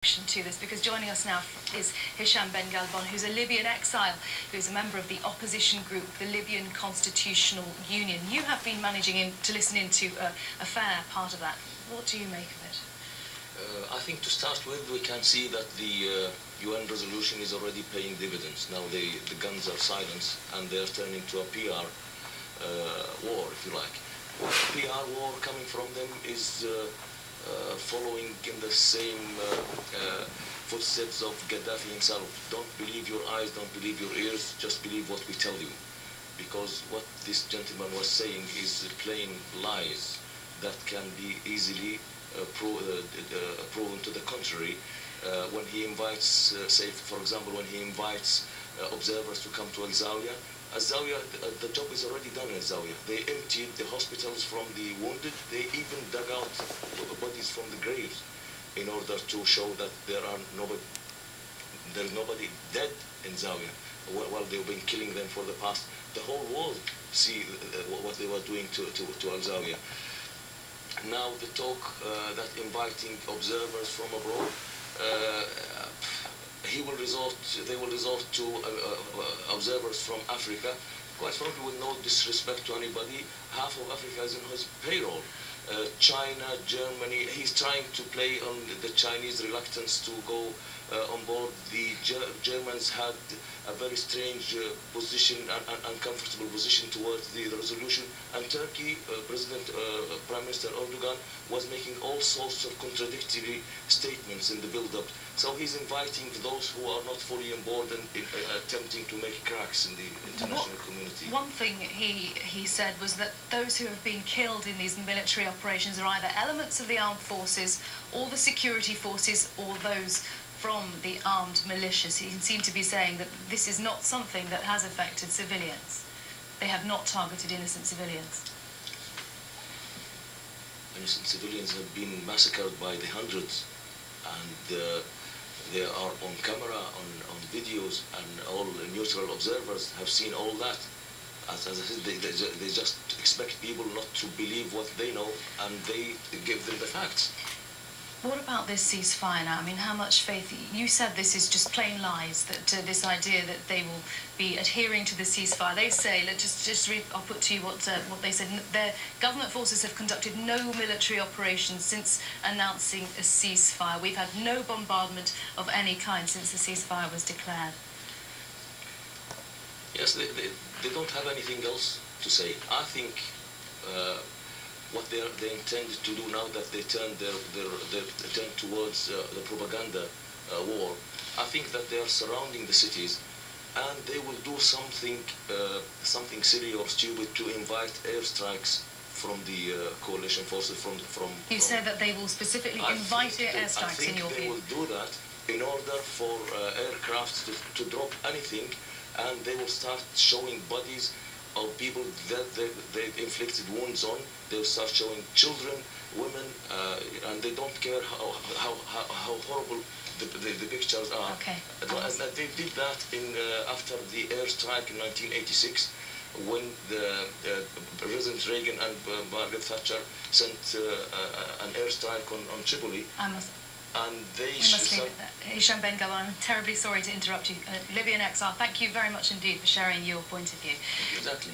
To this, because joining us now is Hisham Ben-Ghalbon, who's a Libyan exile, who's a member of the opposition group, the Libyan Constitutional Union. You have been managing to listen into a fair part of that. What do you make of it? I think to start with, we can see that the UN resolution is already paying dividends. Now the guns are silenced and they're turning to a PR war, if you like. PR war coming from them is following in the same footsteps of Gaddafi himself. Don't believe your eyes, don't believe your ears, just believe what we tell you. Because what this gentleman was saying is plain lies that can be easily proven to the contrary. When he invites, say for example, when he invites observers to come to Al-Zawiya, the job is already done in Zawiya. They emptied the hospitals from the wounded. They even dug out bodies from the graves in order to show that there's nobody dead in Zawiya, while they've been killing them for the past. The whole world see what they were doing to Al-Zawiya. Now the talk that inviting observers from abroad, they will resort to observers from Africa. Quite frankly, with no disrespect to anybody, half of Africa is in his payroll. China, Germany, he's trying to play on the Chinese reluctance to go on board. The Germans had a very strange position, and uncomfortable position towards the resolution. And Turkey, Prime Minister Erdogan was making all sorts of contradictory statements in the build-up. So he's inviting those who are not fully on board and attempting to make cracks in the international community. One thing he said was that those who have been killed in these military operations are either elements of the armed forces or the security forces or those from the armed militias. He seemed to be saying that this is not something that has affected civilians. They have not targeted innocent civilians. Innocent civilians have been massacred by the hundreds, and they are on camera, on videos, and all neutral observers have seen all that. As I said, they just expect people not to believe what they know, and they give them the facts. What about this ceasefire now? I mean, how much faith? You said this is just plain lies, that this idea that they will be adhering to the ceasefire. They say, just read, I'll put to you what they said. Their government forces have conducted no military operations since announcing a ceasefire. We've had no bombardment of any kind since the ceasefire was declared. Yes, they don't have anything else to say. I think what they intend to do now that they turn towards the propaganda war, I think that they are surrounding the cities, and they will do something silly or stupid to invite airstrikes from the coalition forces. You said that they will specifically invite airstrikes, in your view. I think they will do that in order for aircraft to drop anything, and they will start showing bodies of people that they inflicted wounds on. They will start showing children, women, and they don't care how horrible the pictures are. Okay. And they did that after the airstrike in 1986, when President Reagan and Margaret Thatcher sent an airstrike on Tripoli. And we must leave it there. Hisham Ben-Ghalbon, I'm terribly sorry to interrupt you. Libyan exile, thank you very much indeed for sharing your point of view. Exactly.